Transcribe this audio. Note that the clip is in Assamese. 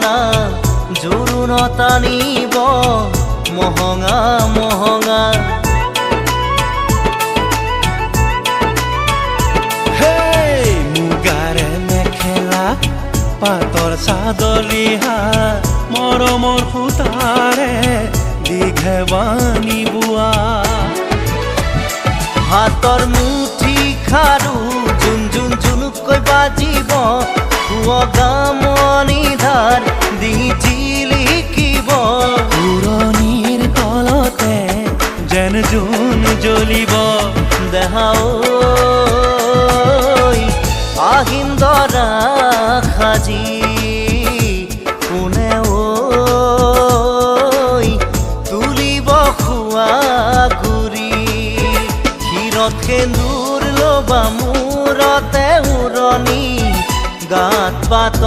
গহনা জোৰোণ টানিব মহঙা মহঙা মুগাৰে মেখেলা পাতৰ চাদৰ ৰিহা মৰমৰ সূতাৰে দীঘেবানী বোৱা হাতৰ মুঠি খাৰু জুন জুন জুনুকৈ বাজিব গামনি ধাৰ দি জিলিকিব পুৰণিৰ তলতে যেন জোন জ্বলিব দেহা ঐ আহিন দৰা সাজি কোনে ঐ তুলিব খোৱা গুৰি ক্ষীৰত সেন্দুৰ ল'বা মূৰতে উৰণি গাত পাত